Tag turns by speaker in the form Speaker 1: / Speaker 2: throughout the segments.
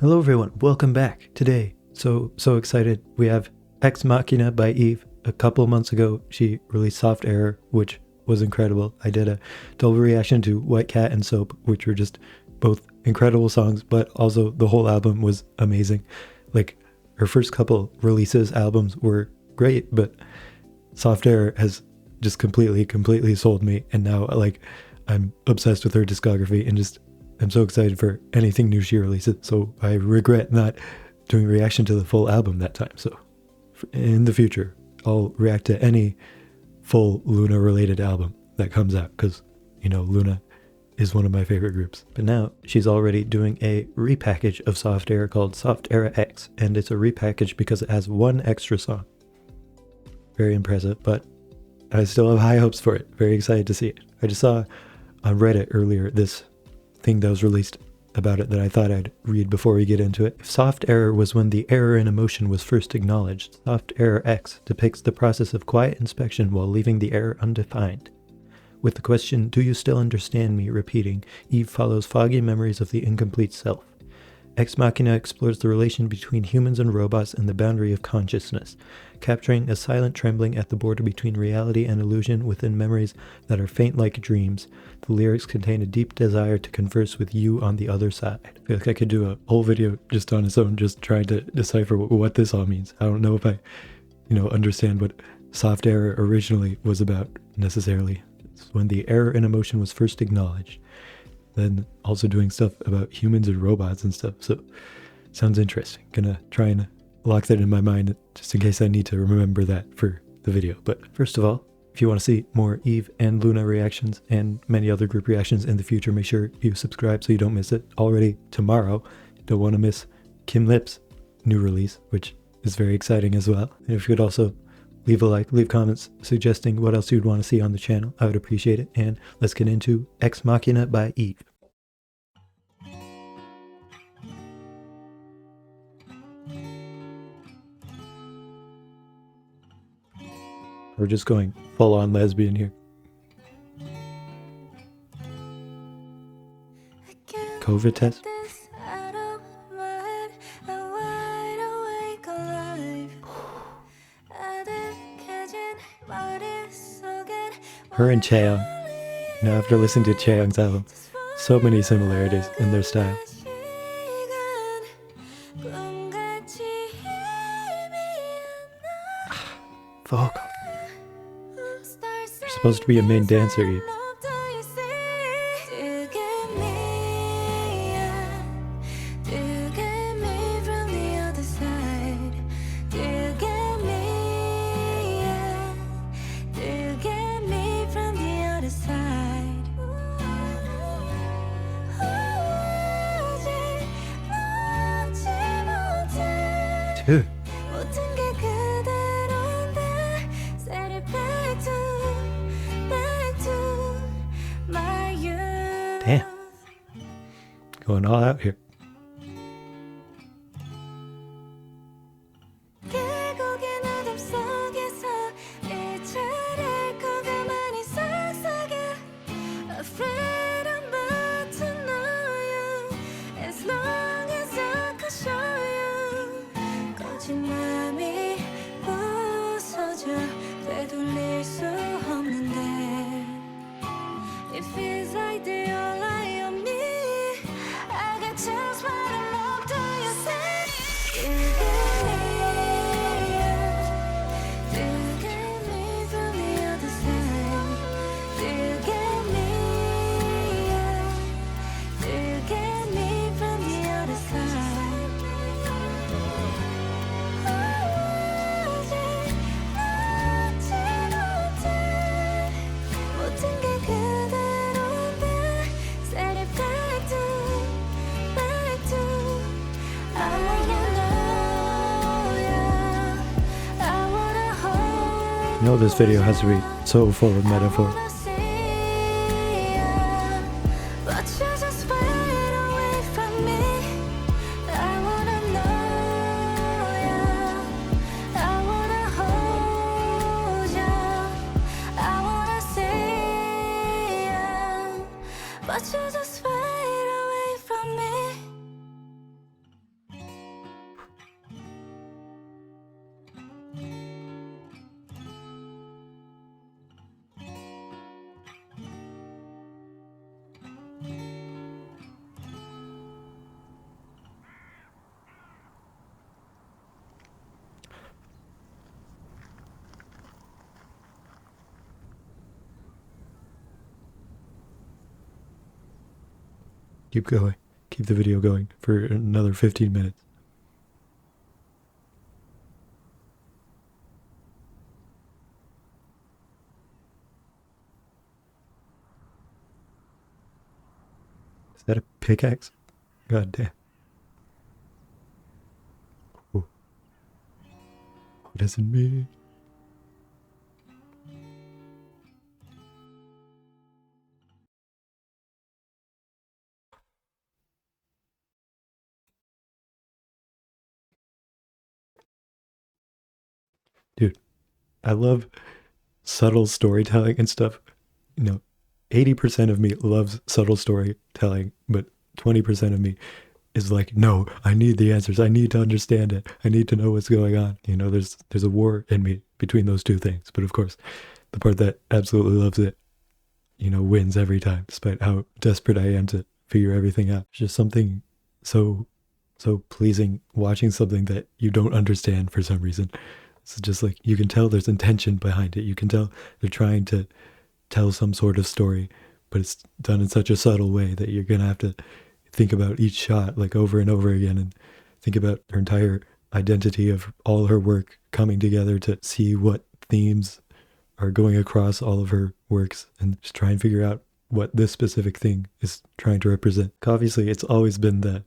Speaker 1: Hello everyone, welcome back. Today, so excited. We have Ex Machina by Yves. A couple months ago, she released Soft Error, which was incredible. I did a double reaction to White Cat and Soap, which were just both incredible songs, but also the whole album was amazing. Like, her first couple albums were great, but Soft Error has just completely sold me, and now I'm obsessed with her discography and just I'm so excited for anything new she releases. So I regret not doing a reaction to the full album that time. So in the future, I'll react to any full LOONA related album that comes out, because LOONA is one of my favorite groups. But now she's already doing a repackage of Soft Error called Soft Error X, and it's a repackage because it has one extra song. Very impressive, but I still have high hopes for it. Very excited to see it. I just saw on Reddit earlier this thing that was released about it that I thought I'd read before we get into it. If Soft Error was when the error in emotion was first acknowledged, Soft Error X depicts the process of quiet inspection while leaving the error undefined. With the question, "Do you still understand me?" repeating, Yves follows foggy memories of the incomplete self. Ex Machina explores the relation between humans and robots and the boundary of consciousness, capturing a silent trembling at the border between reality and illusion within memories that are faint like dreams. The lyrics contain a deep desire to converse with you on the other side. I feel like I could do a whole video just on its own, just trying to decipher what this all means. I don't know if I, understand what Soft Error originally was about necessarily. It's when the error in emotion was first acknowledged. Then also doing stuff about humans and robots and stuff. So sounds interesting. Gonna try and lock that in my mind just in case I need to remember that for the video. But first of all, if you want to see more Yves and LOONA reactions and many other group reactions in the future, make sure you subscribe so you don't miss it. Already tomorrow, don't want to miss Kim Lip's new release, which is very exciting as well. And if you could also leave a like, leave comments suggesting what else you'd want to see on the channel, I would appreciate it. And let's get into Ex Machina by Yves. We're just going full-on lesbian here. COVID test? Her and Chaeyoung. After listening to Chaeyoung's album, so many similarities in their style. Vocal. You're supposed to be a main dancer, Yves. Dude. Damn. Going all out here. You know this video has to be so full of metaphor.
Speaker 2: But you just fade away from me.
Speaker 1: Keep going. Keep the video going for another 15 minutes. Is that a pickaxe? God damn. Ooh. What does it mean? Dude, I love subtle storytelling and stuff. You know, 80% of me loves subtle storytelling, but 20% of me is like, no, I need the answers. I need to understand it. I need to know what's going on. You know, there's a war in me between those two things. But of course, the part that absolutely loves it, you know, wins every time, despite how desperate I am to figure everything out. It's just something so pleasing watching something that you don't understand for some reason. It's just like you can tell there's intention behind it. You can tell they're trying to tell some sort of story, but it's done in such a subtle way that you're gonna have to think about each shot like over and over again and think about her entire identity of all her work coming together to see what themes are going across all of her works and just try and figure out what this specific thing is trying to represent. Obviously, it's always been the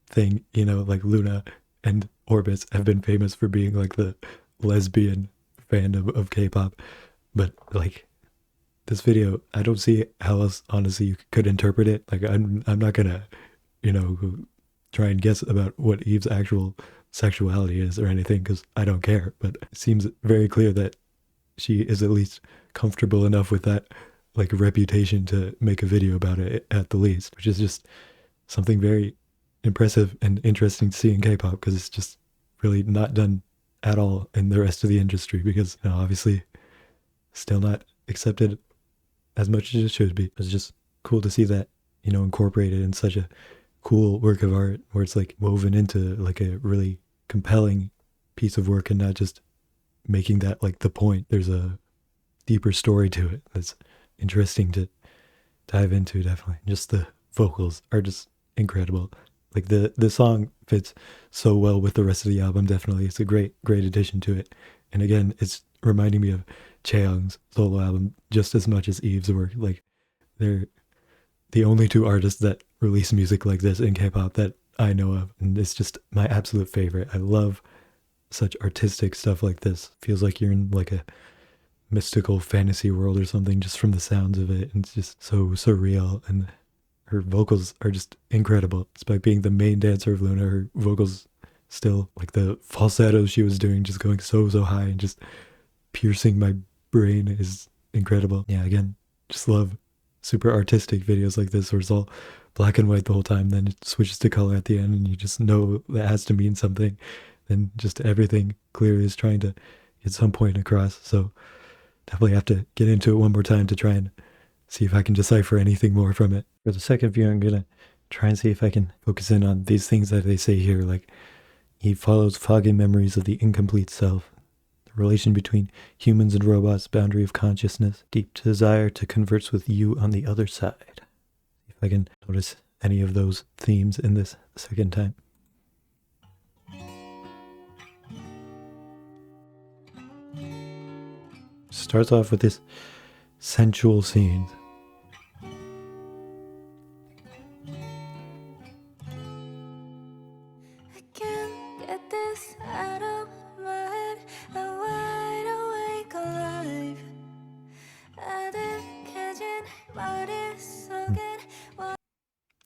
Speaker 1: thing, you know, like LOONA and Orbis have been famous for being like the lesbian fandom of K-pop, but like this video, I don't see how else honestly you could interpret it. Like I'm not gonna, you know, try and guess about what Yves' actual sexuality is or anything because I don't care. But it seems very clear that she is at least comfortable enough with that like reputation to make a video about it at the least, which is just something very impressive and interesting to see in K-pop because it's just really not done at all in the rest of the industry because, you know, obviously still not accepted as much as it should be. It's just cool to see that, you know, incorporated in such a cool work of art where it's like woven into like a really compelling piece of work and not just making that like the point. There's a deeper story to it that's interesting to dive into, definitely. Just the vocals are just incredible. Like the song fits so well with the rest of the album, definitely. It's a great addition to it. And again, it's reminding me of Chaeyoung's solo album just as much as Yves' work. Like they're the only two artists that release music like this in K-pop that I know of, and it's just my absolute favorite. I love such artistic stuff like this. Feels like you're in like a mystical fantasy world or something just from the sounds of it, and it's just so surreal. And her vocals are just incredible. Despite being the main dancer of LOONA, her vocals still, like the falsettos she was doing, just going so high and just piercing my brain is incredible. Yeah, again, just love super artistic videos like this where it's all black and white the whole time, then it switches to color at the end and you just know that has to mean something. Then just everything clearly is trying to get some point across. So definitely have to get into it one more time to try and see if I can decipher anything more from it. For the second view, I'm gonna try and see if I can focus in on these things that they say here, like he follows foggy memories of the incomplete self, the relation between humans and robots, boundary of consciousness, deep desire to converse with you on the other side. If I can notice any of those themes in this second time. Starts off with this sensual scene.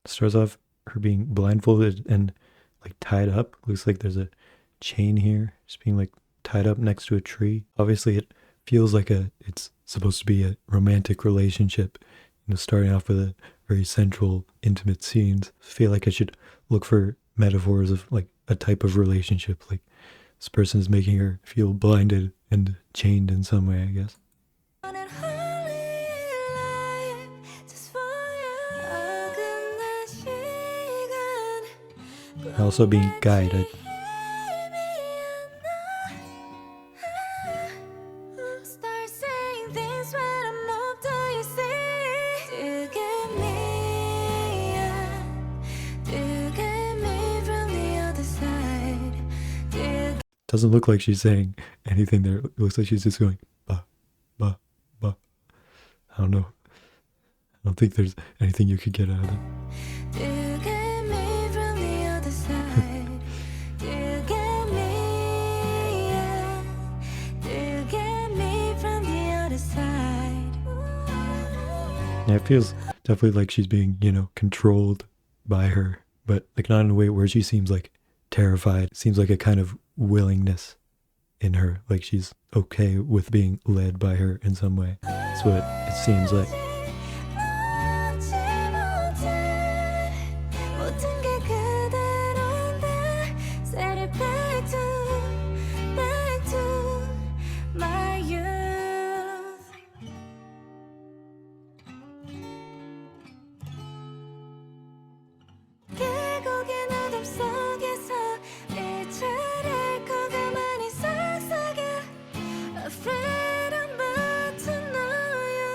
Speaker 1: Starts off her being blindfolded and like tied up. Looks like there's a chain here, just being like tied up next to a tree. Obviously it feels like it's supposed to be a romantic relationship, you know, starting off with a very sensual, intimate scenes. I feel like I should look for metaphors of like a type of relationship, like this person is making her feel blinded and chained in some way, I guess. Also being guided. Doesn't look like she's saying anything there. It looks like she's just going, bah, bah, bah. I don't know. I don't think there's anything you could get out of it.
Speaker 2: Do you get me from the other side? Do you get me? Yeah. Do you get me from the other side?
Speaker 1: Yeah, it feels definitely like she's being, you know, controlled by her, but like not in a way where she seems like terrified. It seems like a kind of willingness in her, like she's okay with being led by her in some way. That's what it seems like.
Speaker 2: 모든 게 그대로인데 Set it back to my youth. 길고 긴 어둠 속에서 빛을 잃고 가만히 속삭여 Afraid I'm about to know you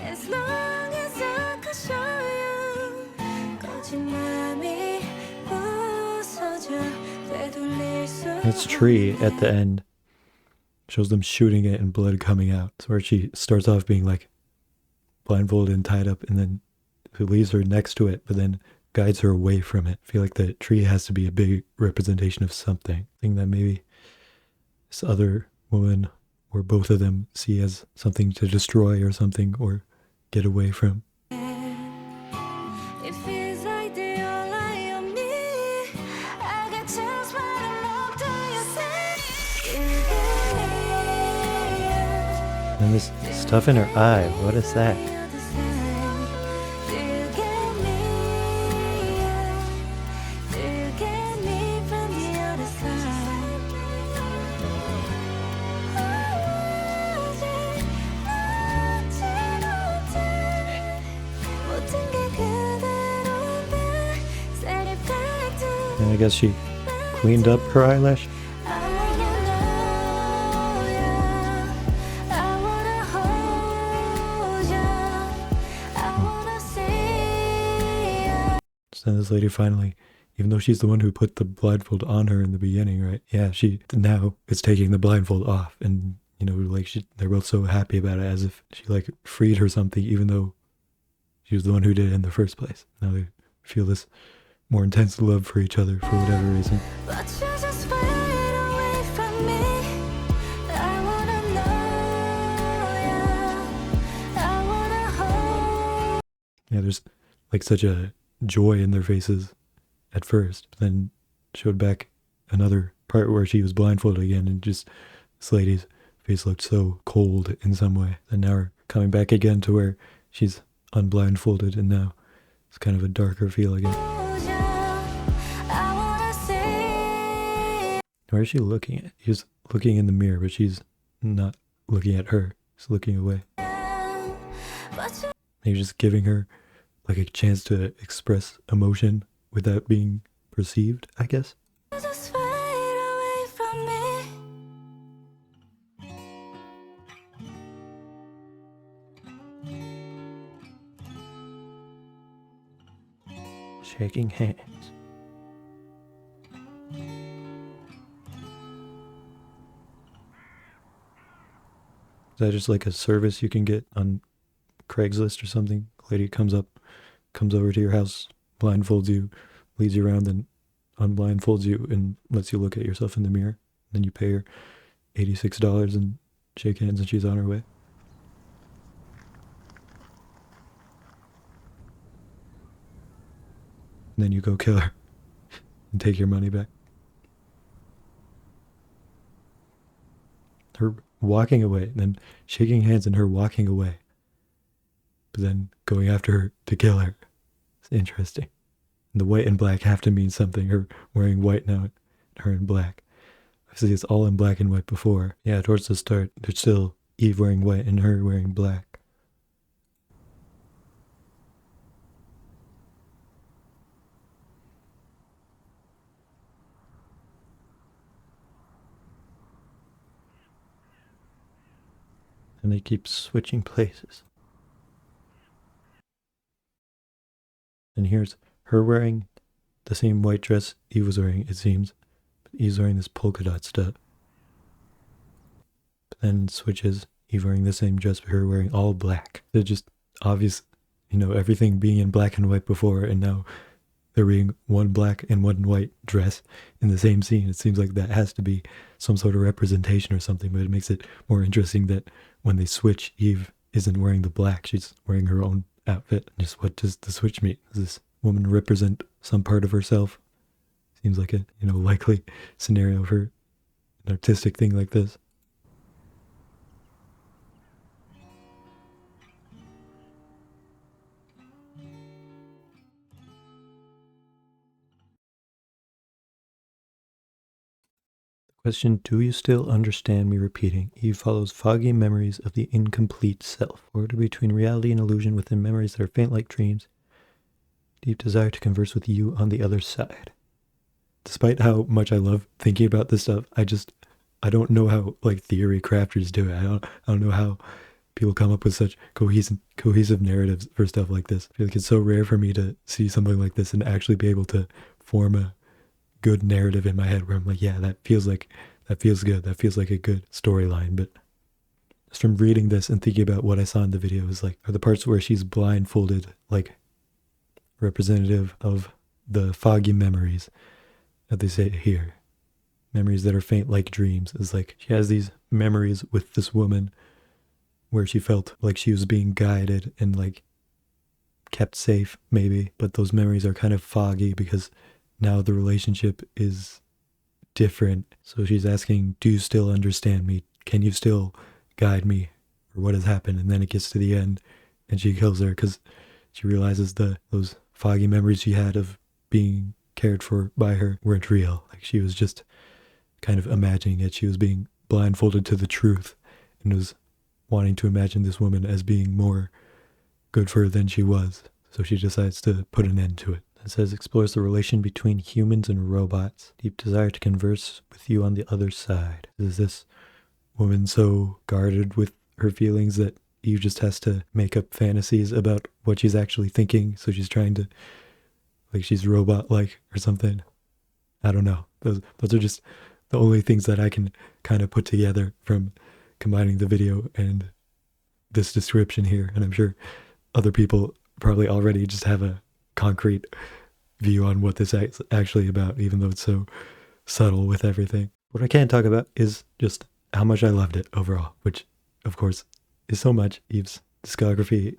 Speaker 2: As long as I can show you 거짓말이 부서져 되돌릴 수
Speaker 1: This tree at the end shows them shooting it and blood coming out. It's where she starts off being like blindfolded and tied up, and then it leaves her next to it, but then guides her away from it. I feel like the tree has to be a big representation of something. Thing that maybe this other woman or both of them see as something to destroy or something or get away from.
Speaker 2: It feels like the all eye on me I got chills but I'm not do you say You get me
Speaker 1: And this stuff in her eye, what is that?
Speaker 2: the other side. Do you get me? Do you get me from the other side? 모든 게 그대로인데 Set it back to
Speaker 1: And I guess she cleaned up her eyelash.
Speaker 2: I wanna know ya. I wanna hold ya. I wanna see ya.
Speaker 1: So then this lady finally, even though she's the one who put the blindfold on her in the beginning, right? Yeah, she now is taking the blindfold off, and you know, like they're both so happy about it, as if she like freed her something, even though she was the one who did it in the first place. Now they feel this more intense love for each other for whatever reason.
Speaker 2: But you just fade away from me. I wanna know ya. I wanna hold.
Speaker 1: Yeah, there's like such a joy in their faces at first, but then showed back another part where she was blindfolded again, and just this lady's face looked so cold in some way. And now we're coming back again to where she's unblindfolded, and now it's kind of a darker feel again.
Speaker 2: I wanna see.
Speaker 1: Where is she looking at? She's looking in the mirror, but she's not looking at her. She's looking away.
Speaker 2: But you
Speaker 1: Maybe just giving her like a chance to express emotion without being perceived, I guess.
Speaker 2: just fade away from me.
Speaker 1: Shaking hands. Is that just like a service you can get on Craigslist or something? Lady comes over to your house, blindfolds you, leads you around, then unblindfolds you and lets you look at yourself in the mirror. Then you pay her $86 and shake hands, and she's on her way. And then you go kill her and take your money back. Her walking away, and then shaking hands and her walking away, but then going after her to kill her. It's interesting. And the white and black have to mean something. Her wearing white now, and her in black. Obviously, it's all in black and white before. Yeah, towards the start, there's still Yves wearing white and her wearing black. And they keep switching places. And here's her wearing the same white dress Yves was wearing, it seems. But Eve's wearing this polka dot stuff. But then switches, Eve wearing the same dress, but her wearing all black. They're just obvious, you know, everything being in black and white before, and now there being one black and one white dress in the same scene. It seems like that has to be some sort of representation or something, but it makes it more interesting that when they switch, Eve isn't wearing the black, she's wearing her own outfit. Just what does the switch mean? Does this woman represent some part of herself? Seems like a, you know, likely scenario for an artistic thing like this. Question, do you still understand me repeating? Eve follows foggy memories of the incomplete self. Order between reality and illusion within memories that are faint like dreams. Deep desire to converse with you on the other side. Despite how much I love thinking about this stuff, I don't know how like theory crafters do it. I don't know how people come up with such cohesive narratives for stuff like this. I feel like it's so rare for me to see something like this and actually be able to form a good narrative in my head where I'm like, yeah, that feels good. That feels like a good storyline. But just from reading this and thinking about what I saw in the video is like, are the parts where she's blindfolded, like representative of the foggy memories that they say here. Memories that are faint like dreams. Is like she has these memories with this woman where she felt like she was being guided and like kept safe maybe, but those memories are kind of foggy because now the relationship is different. So she's asking, do you still understand me? Can you still guide me? Or what has happened? And then it gets to the end and she kills her because she realizes those foggy memories she had of being cared for by her weren't real. Like she was just kind of imagining it. She was being blindfolded to the truth and was wanting to imagine this woman as being more good for her than she was. So she decides to put an end to it. It says, explores the relation between humans and robots. Deep desire to converse with you on the other side. Is this woman so guarded with her feelings that Eve just has to make up fantasies about what she's actually thinking? So she's trying to, like she's robot-like or something. I don't know. Those are just the only things that I can kind of put together from combining the video and this description here. And I'm sure other people probably already just have a concrete view on what this is actually about, even though it's so subtle with everything. What I can talk about is just how much I loved it overall, which of course is so much. Eve's discography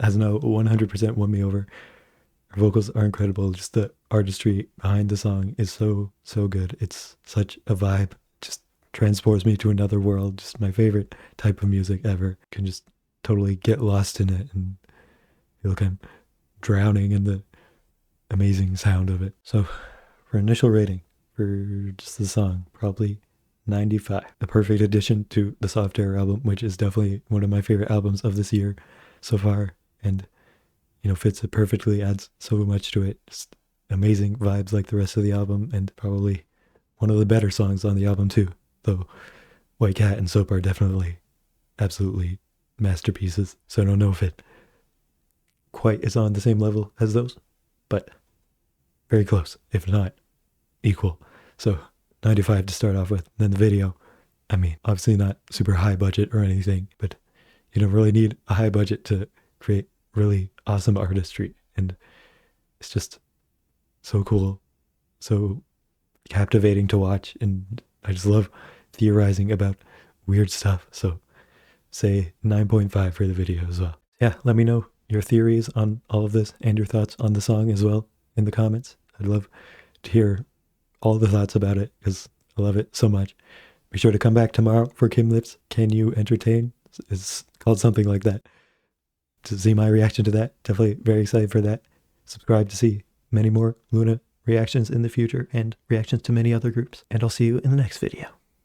Speaker 1: has now 100% won me over. Her vocals are incredible. Just the artistry behind the song is so good. It's such a vibe. Just transports me to another world. Just my favorite type of music ever. Can just totally get lost in it and feel like I'm drowning in the amazing sound of it. So for initial rating for just the song, probably 95. A perfect addition to the Soft Air album, which is definitely one of my favorite albums of this year so far, and you know, fits it perfectly, adds so much to it. Just amazing vibes like the rest of the album, and probably one of the better songs on the album too, though White Cat and Soap are definitely absolutely masterpieces. So I don't know if it quite is on the same level as those, but very close, if not equal. So 95 to start off with. Then the video, I mean, obviously not super high budget or anything, but you don't really need a high budget to create really awesome artistry. And it's just so cool, so captivating to watch. And I just love theorizing about weird stuff. So say 9.5 for the video as well. Yeah, let me know your theories on all of this and your thoughts on the song as well in the comments. I'd love to hear all the thoughts about it because I love it so much. Be sure to come back tomorrow for Kim Lip's Can You Entertain? It's called something like that. To see my reaction to that. Definitely very excited for that. Subscribe to see many more LOONA reactions in the future and reactions to many other groups. And I'll see you in the next video.